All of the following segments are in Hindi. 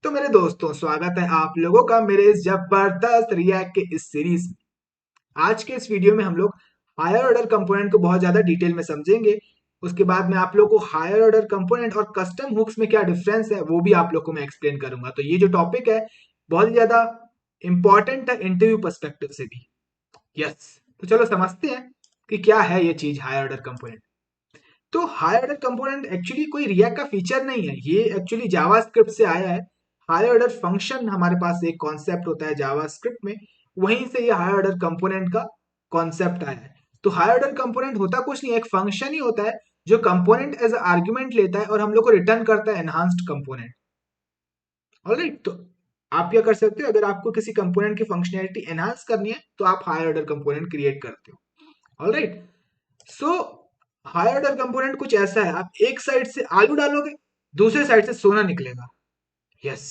तो मेरे दोस्तों, स्वागत है आप लोगों का मेरे इस जबरदस्त रिएक्ट के इस सीरीज में। आज के इस वीडियो में हम लोग हायर ऑर्डर कंपोनेंट को बहुत ज्यादा डिटेल में समझेंगे। उसके बाद मैं आप लोगों को हायर ऑर्डर कंपोनेंट और कस्टम हुक्स में क्या डिफरेंस है वो भी आप लोग को मैं एक्सप्लेन करूंगा। तो ये जो टॉपिक है बहुत ही ज्यादा इंपॉर्टेंट है इंटरव्यू पर्सपेक्टिव से भी। यस, तो चलो समझते हैं कि क्या है ये चीज हायर ऑर्डर कंपोनेंट। तो हायर ऑर्डर कंपोनेंट एक्चुअली कोई रिएक्ट का फीचर नहीं है, ये एक्चुअली जावास्क्रिप्ट से आया है। हायर ऑर्डर फंक्शन हमारे पास एक कॉन्सेप्ट होता है जावास्क्रिप्ट में, वहीं से ये हायर ऑर्डर कंपोनेंट का कॉन्सेप्ट आया है। तो हायर ऑर्डर कंपोनेंट होता कुछ नहीं, एक फंक्शन ही होता है जो कंपोनेंट एज आर्ग्यूमेंट लेता है और हम लोग को रिटर्न करता है एनहांस्ड कंपोनेंट। ऑलराइट, तो आप क्या कर सकते हो, अगर आपको किसी कंपोनेंट की फंक्शनैलिटी एनहांस करनी है तो आप हायर ऑर्डर कंपोनेंट क्रिएट करते हो। Alright, so higher order component कुछ ऐसा है, आप एक साइड से आलू डालोगे, दूसरे साइड से सोना निकलेगा। यस,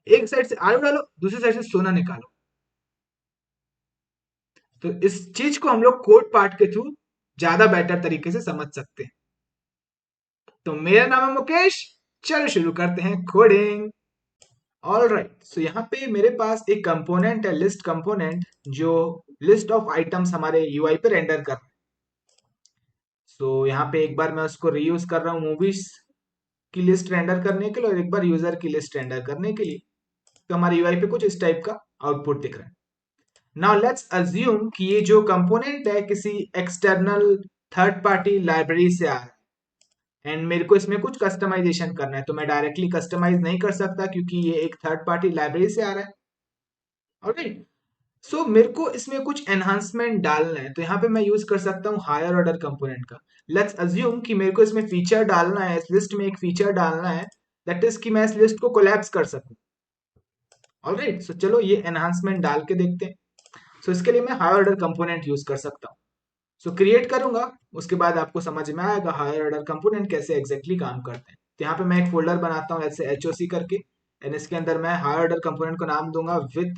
एक साइड से आलू डालो, दूसरी साइड से सोना निकालो। तो इस चीज को हम लोग कोड पार्ट के थ्रू ज्यादा बेटर तरीके से समझ सकते हैं। तो मेरा नाम है मुकेश, चलो शुरू करते हैं कोडिंग। ऑल राइट, सो यहाँ पे मेरे पास एक कंपोनेंट है, लिस्ट कंपोनेंट, जो लिस्ट ऑफ आइटम्स हमारे यूआई पे रेंडर कर। सो यहाँ पे एक बार मैं उसको रीयूज कर रहा हूँ मूवीज की लिस्ट रेंडर करने के लिए और एक बार यूजर की लिस्ट रेंडर करने के लिए। तो हमारे यूआई पे कुछ इस टाइप का आउटपुट दिख रहा है। नाउ लेट्स अज्यूम कि ये जो कंपोनेंट है किसी एक्सटर्नल थर्ड पार्टी लाइब्रेरी से आ रहा है एंड मेरे को इसमें कुछ कस्टमाइजेशन करना है। तो मैं डायरेक्टली कस्टमाइज नहीं कर सकता क्योंकि ये एक थर्ड पार्टी लाइब्रेरी से आ रहा है। ऑलराइट, सो मेरे को इसमें कुछ एनहांसमेंट डालना है, तो यहाँ पे मैं यूज कर सकता हूँ हायर ऑर्डर कंपोनेंट का। लेट्स अज्यूम कि मेरे को इसमें फीचर डालना है, इस लिस्ट में एक फीचर डालना है, दैट इज कि मैं इस लिस्ट को कोलैप्स कर सकूं। ऑलराइट, सो चलो ये एनहांसमेंट डाल के देखते हैं। सो इसके लिए मैं हायर ऑर्डर कंपोनेंट यूज कर सकता हूँ। सो क्रिएट करूंगा, उसके बाद आपको समझ में आएगा हायर ऑर्डर कंपोनेंट कैसे एग्जैक्टली काम करते हैं। तो यहाँ पे मैं एक फोल्डर बनाता हूँ ऐसे HOC करके, एंड इसके अंदर मैं हायर ऑर्डर कंपोनेंट को नाम दूंगा with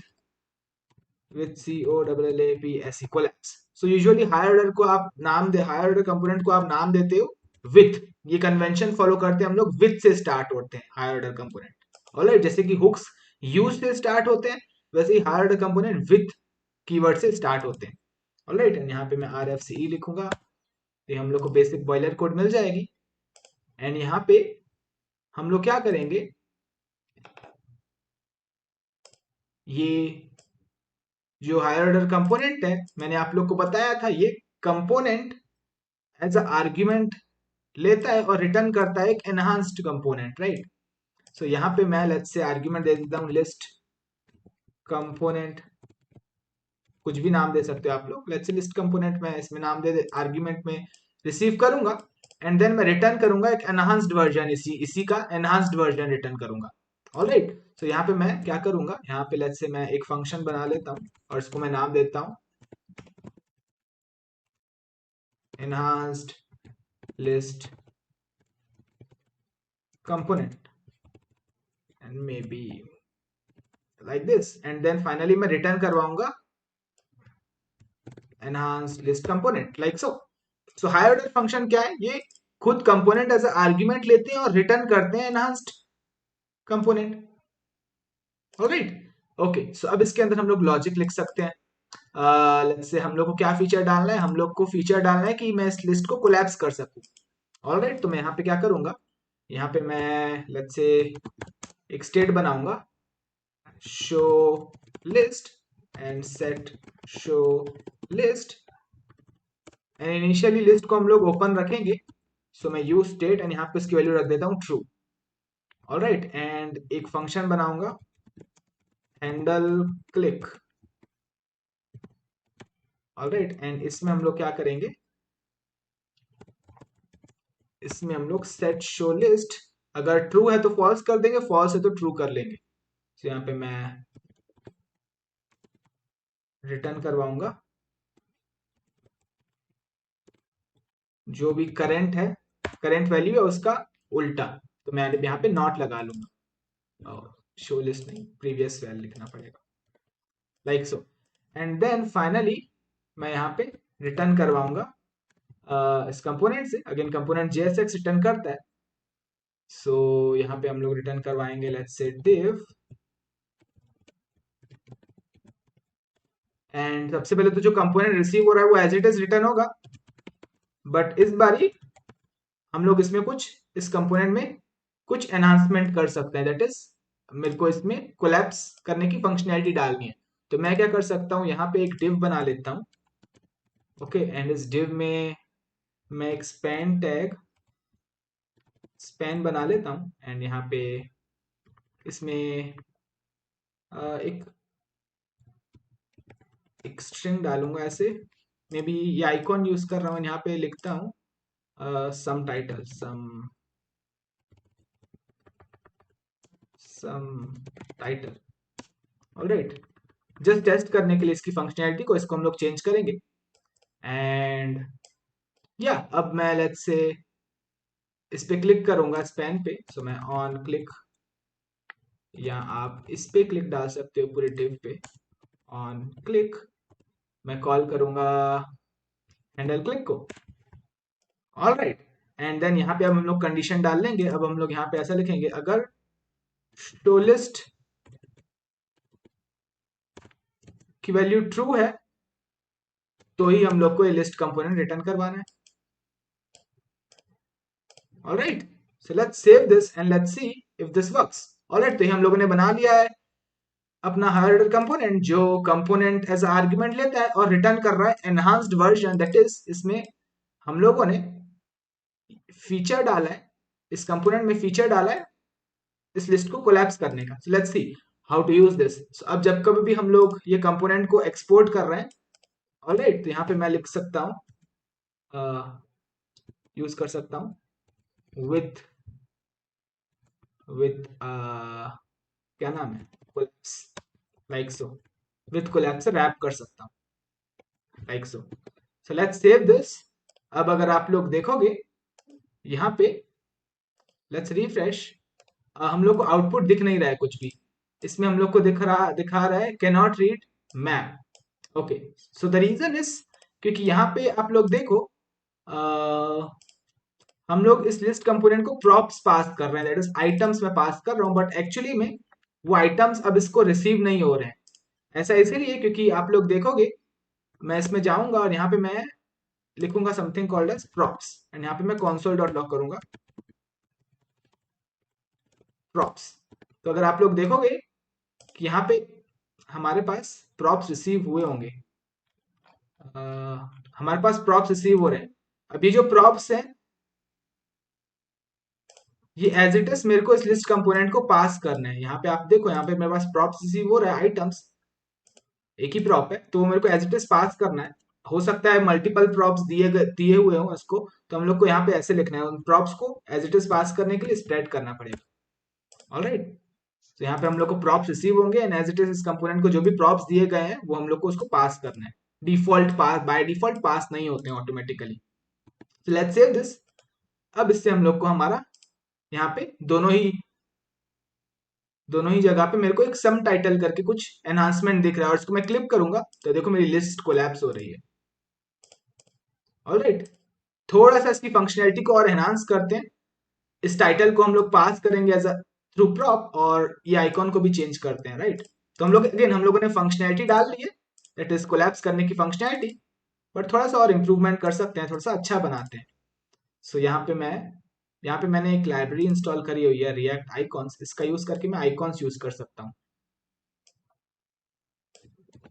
COLLAPS collapse. So usually higher order को आप नाम दे हायर ऑर्डर कंपोनेंट को आप नाम देते हो विथ। ये कन्वेंशन फॉलो करते हैं हम लोग, विथ से स्टार्ट होते हैं हायर ऑर्डर कंपोनेंट। ऑलराइट, जैसे कि हुक्स यूज से स्टार्ट होते हैं, वैसे ही higher order component with keyword से स्टार्ट होते हैं। ऑलराइट, एंड यहाँ पे मैं RFCE लिखूंगा, तो हम लोग को बेसिक बॉयलर कोड मिल जाएगी। एंड यहाँ पे हम लोग क्या करेंगे, ये जो हायर ऑर्डर कंपोनेंट है मैंने आप लोग को बताया था, ये कंपोनेंट एज अ आर्ग्यूमेंट लेता है और रिटर्न करता है एक एनहांस्ड कंपोनेंट, राइट। सो यहाँ पे मैं लेट्स से आर्ग्यूमेंट दे देता हूँ लिस्ट कंपोनेंट, कुछ भी नाम दे सकते हो आप लोग। लेट्स से लिस्ट कंपोनेंट में इसमें नाम दे आर्ग्यूमेंट में रिसीव करूंगा, एंड देन मैं रिटर्न करूंगा एक एनहांस्ड वर्जन, इसी इसी का एनहांस्ड वर्जन रिटर्न करूंगा। ऑलराइट, तो यहाँ पे मैं क्या करूंगा, यहाँ पे लेट्स से मैं एक फंक्शन बना लेता हूँ और इसको मैं नाम देता हूँ enhanced list component, and maybe like this, and then finally मैं रिटर्न करवाऊंगा enhanced list component like so. So higher order function क्या है, ये खुद कंपोनेंट एज आर्ग्यूमेंट लेते हैं और रिटर्न करते हैं एनहांस्ड कंपोनेंट। ऑलराइट, ओके, सो अब इसके अंदर हम लोग लॉजिक लिख सकते हैं। लेट्स से हम लोग को क्या फीचर डालना है, हम लोग को फीचर डालना है कि मैं इस लिस्ट को कोलैप्स कर सकूं। ऑलराइट, तो मैं यहाँ पे क्या करूंगा, यहाँ पे मैं लेट्स से एक स्टेट बनाऊंगा show list and set show list, and initially list को हम लोग ओपन रखेंगे। सो मैं यूज स्टेट एंड यहाँ पे इसकी वैल्यू रख देता हूँ ट्रू। ऑलराइट, एंड एक फंक्शन बनाऊंगा हैंडल क्लिक। ऑलराइट, एंड इसमें हम लोग क्या करेंगे, इसमें हम लोग सेट शो लिस्ट, अगर ट्रू है तो फॉल्स कर देंगे, फॉल्स है तो ट्रू कर लेंगे। तो यहाँ पे मैं रिटर्न करवाऊंगा जो भी करंट है, करंट वैल्यू है उसका उल्टा। तो मैं यहाँ पे नॉट लगा लूंगा और शो लिस्ट नहीं, प्रीवियस वैल्यू लिखना पड़ेगा like so. And then finally मैं यहाँ पे रिटर्न करवाऊंगा इस कंपोनेंट से, अगेन कंपोनेंट JSX रिटर्न करता है। सो यहाँ पे हम लोग रिटर्न करवाएंगे लेट्स से div, एंड सबसे पहले तो जो कंपोनेंट रिसीव हो रहा है वो एज इट इज रिटर्न होगा, बट इस बारी हम लोग इसमें कुछ, इस कंपोनेंट में कुछ एनहांसमेंट कर सकते हैं, दैट इज मेरे को इसमें कोलैप्स करने की फंक्शनैलिटी डालनी है। तो मैं क्या कर सकता हूँ, यहाँ पे एक div बना लेता हूँ। ओके, एंड इस div में मैं एक स्पैन बना लेता हूँ, एंड यहाँ पे इसमें एक एक स्ट्रिंग डालूंगा ऐसे, मे बी ये आइकॉन यूज कर रहा हूँ, यहाँ पे लिखता हूँ सम टाइटल, सम टाइटल। ऑलराइट, जस्ट टेस्ट करने के लिए इसकी फंक्शनैलिटी को, इसको हम लोग चेंज करेंगे। एंड या अब मैं लेट्स से इस पे क्लिक करूंगा स्पैन पे, सो मैं ऑन क्लिक, या आप इस पे क्लिक डाल सकते हो पूरे div पे, ऑन क्लिक मैं कॉल करूंगा हैंडल क्लिक को। ऑल राइट, एंड देन यहाँ पे अब हम लोग कंडीशन डाल लेंगे। अब हम लोग यहाँ पे ऐसा लिखेंगे, अगर शो लिस्ट की वैल्यू ट्रू है तो ही हम लोग को ये लिस्ट कंपोनेंट रिटर्न करवाना है। All right, so let's save this and let's see if this works. All right, तो ये हम लोगों ने बना लिया है अपना हायर ऑर्डर कंपोनेंट, जो कंपोनेंट एज आर्ग्यूमेंट लेता है और रिटर्न कर रहा है एनहांस्ड वर्जन, दैट इज इसमें हम लोगों ने फीचर डाला है, इस कंपोनेंट में फीचर डाला है इस लिस्ट को कोलैप्स करने का। So let's see how to use this. अब जब कभी भी हम लोग ये कंपोनेंट को एक्सपोर्ट कर रहे हैं, ऑलराइट, तो यहाँ पे मैं लिख सकता हूँ, यूज कर सकता हूँ विथ विथ क्या नाम है, collapse, like so, with collapse से रैप कर सकता हूँ like so. So let's save this. अब अगर आप लोग देखोगे यहाँ पे, लेट्स रिफ्रेश, हम लोग को आउटपुट दिख नहीं रहा है कुछ भी, इसमें हम लोग को दिखा रहा है can not read map. Okay, so the reason is, क्योंकि यहाँ पे आप लोग देखो, हम लोग इस लिस्ट कंपोनेंट को प्रॉप्स पास कर रहे हैं, दैट इज आइटम्स में पास कर रहा हूँ, बट एक्चुअली में वो आइटम्स अब इसको रिसीव नहीं हो रहे हैं। ऐसा इसीलिए क्योंकि आप लोग देखोगे, मैं इसमें जाऊंगा और यहाँ पे मैं लिखूंगा something called as props, and यहाँ पे मैं console डॉट लॉग करूंगा प्रॉप्स। तो अगर आप लोग देखोगे कि यहाँ पे हमारे पास प्रॉप्स रिसीव हुए होंगे, हमारे पास प्रॉप्स रिसीव हो रहे हैं। अब ये जो प्रॉप्स हैं, ये एज इट इज मेरे को इस लिस्ट कंपोनेंट को पास करना है। यहाँ पे आप देखो, यहाँ पे मेरे पास प्रॉप्स रिसीव हो रहा है, आइटम्स एक ही प्रॉप है, तो मेरे को एज इट इज पास करना है। हो सकता है मल्टीपल प्रॉप्स दिए हुए हों इसको, तो हम लोग को यहाँ पे ऐसे लिखना है, उन प्रॉप्स को एज इट इज पास करने के लिए स्प्रेड करना पड़ेगा। ऑलराइट, तो यहाँ पे हम लोग को प्रॉप्स रिसीव होंगे, एंड एज इट इज इस कंपोनेंट को जो भी प्रॉप्स दिए गए हैं वो हम लोग को उसको पास करना है। डिफॉल्ट पास, बाय डिफॉल्ट पास नहीं होते हैं ऑटोमेटिकली। तो लेट्स सेव दिस। अब इससे हम लोग को हमारा यहाँ पे दोनों ही जगह पे मेरे को एक सम टाइटल करके कुछ एनहांसमेंट दिख रहा है, और इसको मैं क्लिक करूंगा तो देखो मेरी लिस्ट कोलैप्स हो रही है। ऑलराइट, थोड़ा सा इसकी फंक्शनैलिटी को और एनहांस करते हैं। इस टाइटल को हम लोग पास करेंगे एज अ थ्रू प्रॉप, और ये आइकॉन को भी चेंज करते हैं। राइट, तो हम लोग अगेन हम लोगों ने फंक्शनैलिटी डाल ली है, दैट इज कोलैप्स करने की फंक्शनैलिटी, बट थोड़ा सा और इंप्रूवमेंट कर सकते हैं, थोड़ा सा अच्छा बनाते हैं। सो यहाँ पे मैंने एक लाइब्रेरी इंस्टॉल करी हुई है, रिएक्ट आइकॉन्स, इसका यूज करके मैं आइकॉन्स यूज कर सकता हूँ।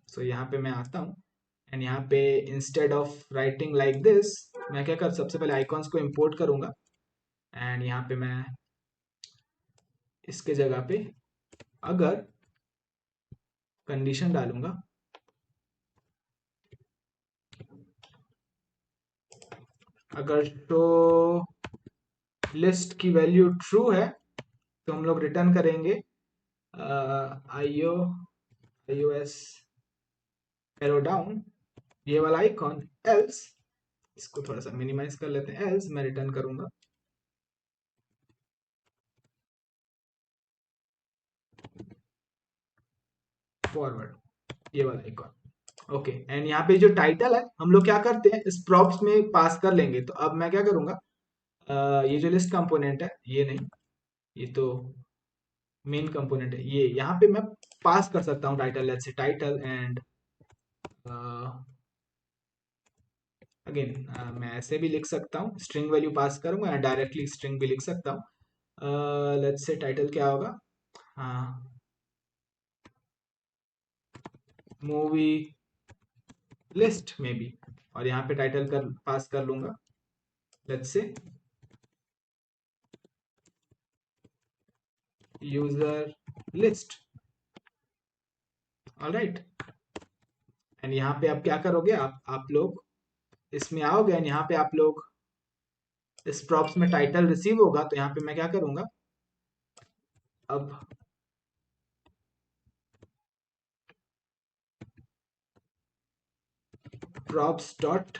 सो यहाँ पे मैं आता हूँ, एंड यहाँ पे instead of writing like this, मैं क्या कर, सबसे पहले आइकॉन्स को इंपोर्ट करूंगा, एंड यहाँ पे मैं इसके जगह पे अगर कंडीशन डालूंगा, अगर तो लिस्ट की वैल्यू ट्रू है तो हम लोग रिटर्न करेंगे iOS एरो डाउन, ये वाला आइकॉन। एल्स, इसको थोड़ा सा मिनिमाइज कर लेते हैं, एल्स मैं रिटर्न करूंगा फॉरवर्ड, ये वाला आइकॉन। ओके, एंड यहाँ पे जो टाइटल है हम लोग क्या करते हैं, इस प्रॉप्स में पास कर लेंगे। तो अब मैं क्या करूंगा, ये जो लिस्ट कंपोनेंट है, ये नहीं, ये तो मेन कंपोनेंट है। ये यहाँ पे मैं पास कर सकता हूँ title, let's say title and again मैं ऐसे भी लिख सकता हूँ, स्ट्रिंग वैल्यू पास करूंगा या डायरेक्टली स्ट्रिंग भी लिख सकता हूँ। लेट्स से टाइटल क्या होगा, हाँ मूवी लिस्ट में भी, और यहाँ पे टाइटल कर पास कर लूंगा, let's say user list. Alright, and यहाँ पे आप क्या करोगे, आप लोग इसमें आओगे एंड यहाँ पे आप लोग इस प्रॉप्स में टाइटल रिसीव होगा, तो यहाँ पे मैं क्या करूंगा, अब props डॉट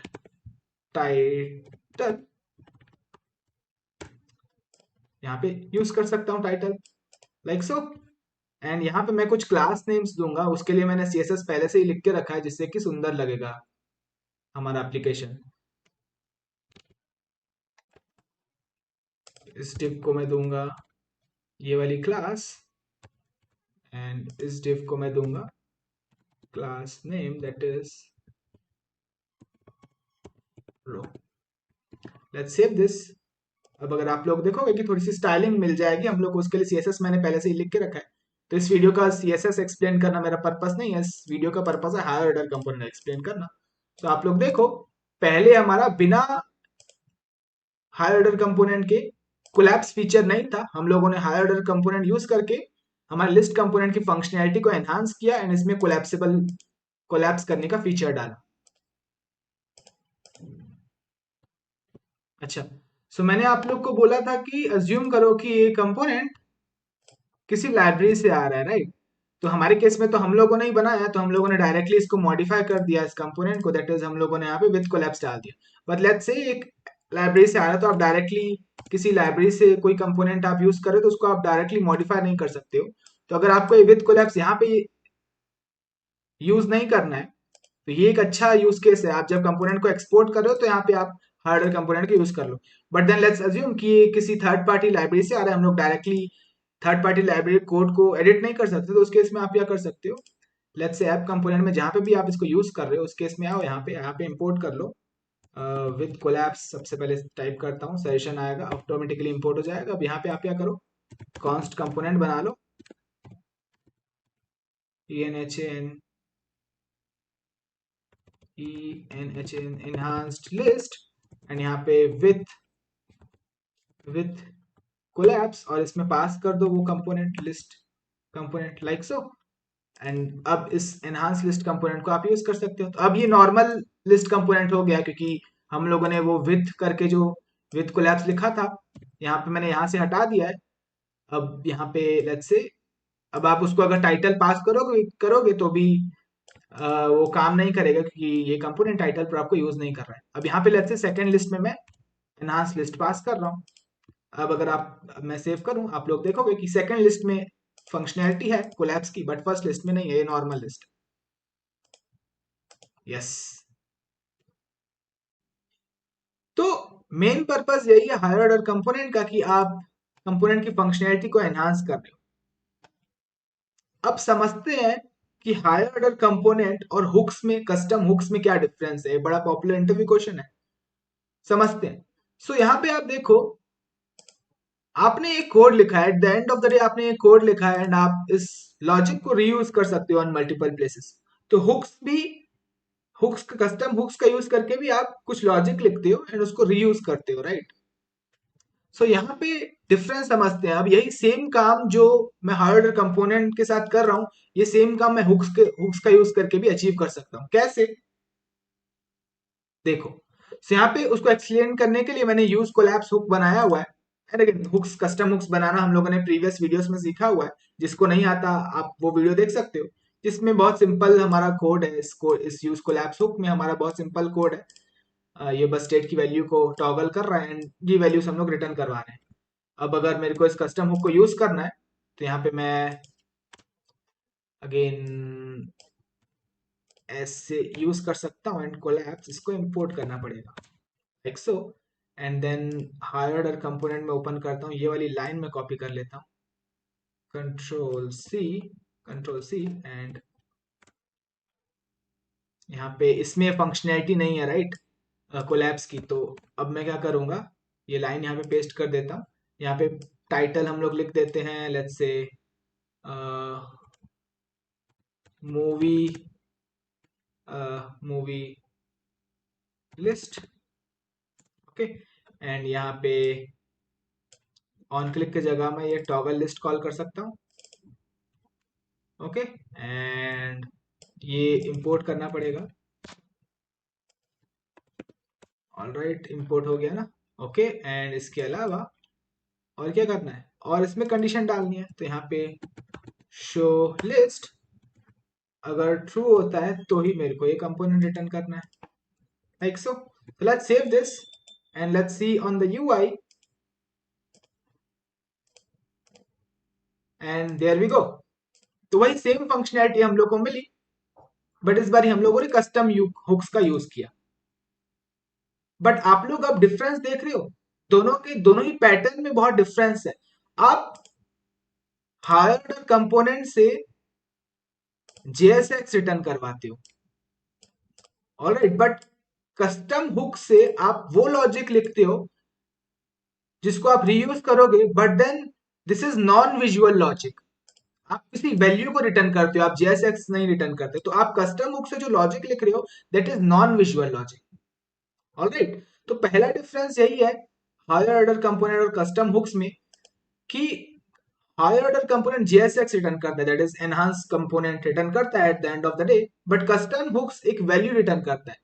टाइटल यहाँ पे यूज कर सकता हूँ टाइटल, लाइक सो। एंड यहाँ पे मैं कुछ क्लास नेम्स दूंगा, उसके लिए मैंने सीएसएस पहले से ही लिख के रखा है जिससे कि सुंदर लगेगा हमारा एप्लीकेशन। इस डिव को मैं दूंगा ये वाली क्लास, एंड इस डिव को मैं दूंगा class name that is row. Let's save this. अब अगर आप लोग देखोगे कि थोड़ी सी स्टाइलिंग मिल जाएगी हम लोग को, उसके लिए सीएसएस मैंने पहले से ही लिख के रखा है। तो इस वीडियो का सीएसएस एक्सप्लेन करना मेरा पर्पस नहीं है, इस वीडियो का पर्पस है हायर ऑर्डर कंपोनेंट एक्सप्लेन करना। तो आप लोग देखो, पहले हमारा बिना हायर ऑर्डर कंपोनेंट के कोलैप्स फीचर नहीं था, हम लोगों ने हायर ऑर्डर कंपोनेंट यूज करके हमारे लिस्ट कंपोनेंट की फंक्शनैलिटी को एनहांस किया एंड इसमें कोलैप्सिबल कोलैप्स करने का फीचर डाला। अच्छा, सो मैंने आप लोग को बोला था कि अज्यूम करो कि ये कंपोनेंट किसी लाइब्रेरी से आ रहा है, राइट। तो हमारे केस में तो हम लोगों ने ही बनाया, तो हम लोगों ने डायरेक्टली इसको मॉडिफाई कर दिया इस कंपोनेंट को, दैट इज हम लोगों ने यहाँ पे विद कोलैप्स डाल दिया। बट लेट्स से एक लाइब्रेरी से आ रहा है, तो आप डायरेक्टली किसी लाइब्रेरी से कोई कंपोनेंट आप यूज करें तो उसको आप डायरेक्टली मॉडिफाई नहीं कर सकते हो। तो अगर आपको ये विद कोलैप्स यहाँ पे यूज नहीं करना है, तो ये एक अच्छा यूज केस है। आप जब कंपोनेंट को एक्सपोर्ट कर रहे हो तो यहाँ पे आप हार्डवेयर कंपोनेंट का यूज कर लो। बट देन लेट्स अज्यूम कि ये किसी थर्ड पार्टी लाइब्रेरी से आ रहा है, हम लोग directly third party library code को एडिट नहीं कर सकते, तो उस केस में आप क्या कर सकते हो, लेट्स से ऐप कंपोनेंट में जहां पे भी आप इसको यूज कर रहे हो उस केस में आओ, यहाँ पे इंपोर्ट कर लो विद कोलैप्स। सबसे पहले टाइप करता हूँ, सजेशन आएगा, ऑटोमेटिकली इंपोर्ट हो जाएगा। अब यहाँ पे आप क्या करो, कॉन्स्ट कंपोनेंट बना लो, E N H N enhanced list, and यहाँ पे विथ कोलैप्स, और इसमें पास कर दो वो component list component, like so. And अब इस एनहांस लिस्ट कंपोनेंट को आप यूज कर सकते हो। तो अब ये नॉर्मल लिस्ट कंपोनेंट हो गया, क्योंकि हम लोगों ने वो विथ करके जो विथ कोलैप्स लिखा था, यहाँ पे मैंने यहाँ से हटा दिया है। अब यहाँ पे लेट्स से, अब आप उसको अगर टाइटल पास करोगे करोगे तो भी वो काम नहीं करेगा, क्योंकि ये कंपोनेंट टाइटल पर आपको यूज नहीं कर रहा है। अब यहाँ पे लेट्स से सेकंड लिस्ट में मैं एनहांस लिस्ट पास कर रहा हूँ। अब अगर आप मैं सेव करूं, आप लोग देखोगे कि सेकंड लिस्ट में फंक्शनैलिटी है कोलैप्स की, बट फर्स्ट लिस्ट में नहीं है, ये नॉर्मल लिस्ट। यस, तो मेन पर्पस यही है हायर ऑर्डर कंपोनेंट का, कि आप कंपोनेंट की फंक्शनैलिटी को एनहांस कर रहे हो। अब समझते हैं कि हायर ऑर्डर कंपोनेंट और हुक्स में, कस्टम हुक्स में क्या डिफरेंस है, बड़ा पॉपुलर इंटरव्यू क्वेश्चन है, समझते हैं। सो यहाँ पे आप देखो, आपने एक कोड लिखा है, at the end of the day आपने एक कोड लिखा है एंड आप इस लॉजिक को रीयूज कर सकते हो ऑन मल्टीपल प्लेसेस। तो हुक्स भी, हुक्स कस्टम हुक्स का यूज करके भी आप कुछ लॉजिक लिखते हो एंड उसको रीयूज करते हो, राइट। सो यहाँ पे डिफरेंस समझते हैं। अब यही सेम काम जो मैं हार्डवेयर कंपोनेंट के साथ कर रहा हूँ, ये सेम काम मैं हुक्स का यूज करके भी अचीव कर सकता हूँ। कैसे, देखो। सो यहाँ पे उसको एक्सप्लेन करने के लिए मैंने यूज कोलैप्स हुक बनाया हुआ है। And again hooks, custom hooks बनाना हम लोगों ने प्रीवियस वीडियोस में सीखा हुआ है, जिसको नहीं आता आप वो वीडियो देख सकते हो, जिसमें बहुत सिंपल हमारा कोड है। इसको इस यूज कोलैप्स हुक में हमारा बहुत सिंपल कोड है। ये बस स्टेट की वैल्यू को टॉगल कर रहा है एंड ये वैल्यूज हम लोग रिटर्न करवा रहे हैं। अब अगर मेरे को इस कस्टम हुक को यूज करना है, तो यहाँ पे मैं अगेन ऐसे यूज कर सकता हूँ एंड कोलैप्स इसको इंपोर्ट करना पड़ेगा, like so. And then higher order component में ओपन करता हूँ, ये वाली लाइन में कॉपी कर लेता हूँ, कंट्रोल सी एंड यहाँ पे इसमें फंक्शनैलिटी नहीं है राइट कोलैप्स की, तो अब मैं क्या करूँगा, ये लाइन यहाँ पे पेस्ट कर देता हूँ। यहाँ पे टाइटल हम लोग लिख देते हैं, let's say movie movie list, okay. And यहाँ पे ऑन क्लिक की जगह मैं ये टॉगल लिस्ट कॉल कर सकता हूँ, ओके। एंड ये इंपोर्ट करना पड़ेगा, ऑल राइट, इंपोर्ट हो गया ना, ओके। एंड इसके अलावा और क्या करना है, और इसमें कंडीशन डालनी है, तो यहाँ पे शो लिस्ट अगर ट्रू होता है तो ही मेरे को ये कंपोनेंट रिटर्न करना है, like so. Let's save this and let's see on the UI and there we go. तो वही सेम फंक्शनैलिटी हम लोग को मिली, बट इस बार हम लोगों ने कस्टम हुक्स का यूज किया। बट आप लोग अब डिफरेंस देख रहे हो, दोनों ही पैटर्न में बहुत डिफरेंस है। आप हायर ऑर्डर कंपोनेंट से JSX रिटर्न करवाते हो, ऑलराइट, बट कस्टम हुक से आप वो लॉजिक लिखते हो जिसको आप रीयूज करोगे, but then this is non visual logic. आप किसी वैल्यू को रिटर्न करते हो, आप JSX नहीं रिटर्न करते, तो आप कस्टम हुक से जो लॉजिक लिख रहे हो that is non visual logic, alright. तो पहला डिफरेंस यही है हायर ऑर्डर कंपोनेंट और कस्टम हुक्स में, कि higher order component JSX return करता है, that is enhance component return करता है at the end of the day, but custom hooks एक वैल्यू रिटर्न करता है।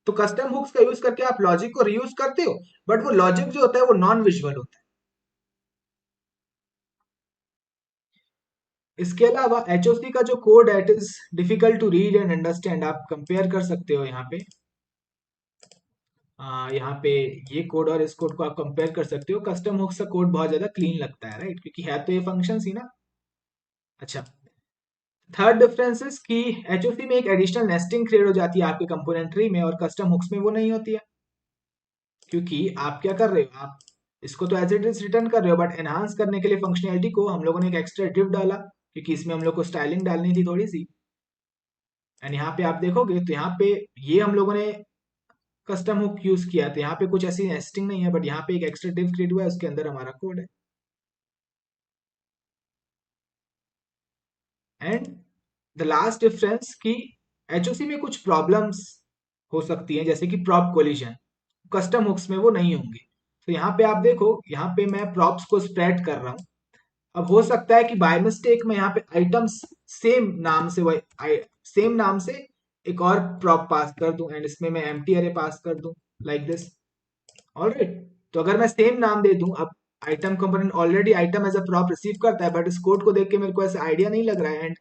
तो कस्टम हुक्स का यूज करके आप लॉजिक को रीयूज करते हो, बट वो लॉजिक जो होता है वो नॉन विजुअल होता है। इसके अलावा HOC का जो कोड है it is difficult to read and understand, आप कंपेयर कर सकते हो यहाँ पे। यहाँ पे ये कोड और इस कोड को आप कंपेयर कर सकते हो, कस्टम हुक्स का कोड बहुत ज्यादा क्लीन लगता है राइट, क्योंकि है तो ये फंक्शंस ही ना। अच्छा, थर्ड डिफरेंस इज कि HOC में एक एडिशनल नेस्टिंग क्रिएट हो जाती है आपके कंपोनेंट ट्री में, और कस्टम हुक्स में वो नहीं होती है, क्योंकि आप क्या कर रहे हो, आप इसको तो एज इट इज रिटर्न कर रहे हो, बट एनहांस करने के लिए फंक्शनैलिटी को हम लोगों ने एक एक्स्ट्रा डिव डाला, क्योंकि इसमें हम लोग को स्टाइलिंग डालनी थी थोड़ी सी। एंड यहाँ पे आप देखोगे तो यहाँ पे ये हम लोगों ने कस्टम हुक यूज किया, तो यहाँ पे कुछ ऐसी नेस्टिंग नहीं है, बट यहाँ पे एक एक्स्ट्रा डिव क्रिएट हुआ है, उसके अंदर हमारा कोड है। एंड द लास्ट डिफरेंस कि HOC में कुछ प्रॉब्लम्स हो सकती हैं, जैसे कि प्रॉप कोलिजन, कस्टम हुक्स में वो नहीं होंगे। तो यहाँ पे आप देखो, यहाँ पे मैं प्रॉप्स को स्प्रेड कर रहा हूँ। अब हो सकता है कि बाय मिस्टेक में यहाँ पे आइटम्स सेम नाम से सेम नाम से एक और प्रॉप पास कर दूं, एंड इसमें मैं एम्प्टी अरे पास कर दूं, लाइक दिस, ऑलराइट। तो अगर मैं सेम नाम दे दूं, अब item component already item as a prop receive करता है, बट इस कोड को देख के मेरे को ऐसा आइडिया नहीं लग रहा है, एंड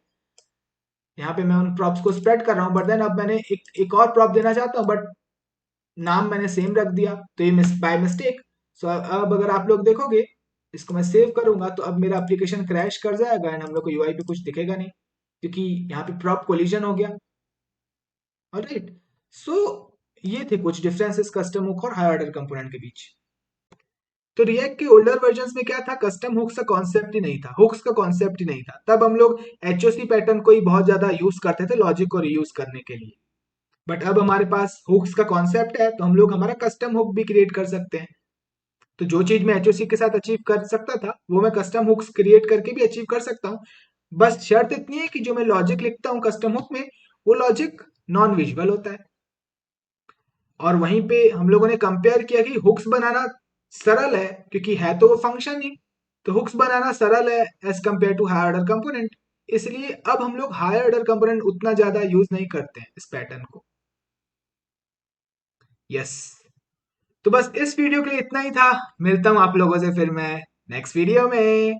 यहाँ पे मैं उन प्रॉप्स को स्प्रेड कर रहा हूँ, बट देन अब मैंने एक और प्रॉप देना चाहता हूँ, बट नाम मैंने सेम रख दिया, तो ये बाय मिस्टेक। सो अब अगर आप लोग देखोगे, इसको मैं सेव करूंगा तो अब मेरा एप्लीकेशन क्रैश कर जाएगा, एंड हम लोग को यूआई पे कुछ दिखेगा नहीं, क्योंकि यहाँ पे प्रॉप कोलिजन हो गया, ऑलराइट। सो ये थे कुछ डिफरेंसेस कस्टम हुक और हायर ऑर्डर कंपोनेंट के बीच। तो रिएक्ट के ओल्डर वर्जन्स में क्या था, कस्टम हुक्स का कॉन्सेप्ट ही नहीं था, हुक्स का कॉन्सेप्ट ही नहीं था, तब हम लोग HOC पैटर्न को ही बहुत ज्यादा यूज करते थे लॉजिक को रीयूज करने के लिए। बट अब हमारे पास हुक्स का कॉन्सेप्ट है, तो हम लोग हमारा कस्टम हुक भी क्रिएट कर सकते हैं। तो जो चीज मैं HOC के साथ अचीव कर सकता था, वो मैं कस्टम हुक्स क्रिएट करके भी अचीव कर सकता हूँ। बस शर्त इतनी है कि जो मैं लॉजिक लिखता हूँ कस्टम हुक में, वो लॉजिक नॉन विजुअल होता है। और वहीं पे हम लोगों ने कंपेयर किया कि हुक्स बनाना सरल है, क्योंकि है तो वो फंक्शन ही, तो हुक्स बनाना सरल है as compare to higher order component. इसलिए अब हम लोग हायर ऑर्डर कंपोनेंट उतना ज्यादा यूज नहीं करते हैं इस पैटर्न को। यस, तो बस इस वीडियो के लिए इतना ही था, मिलता हूं आप लोगों से फिर मैं नेक्स्ट वीडियो में।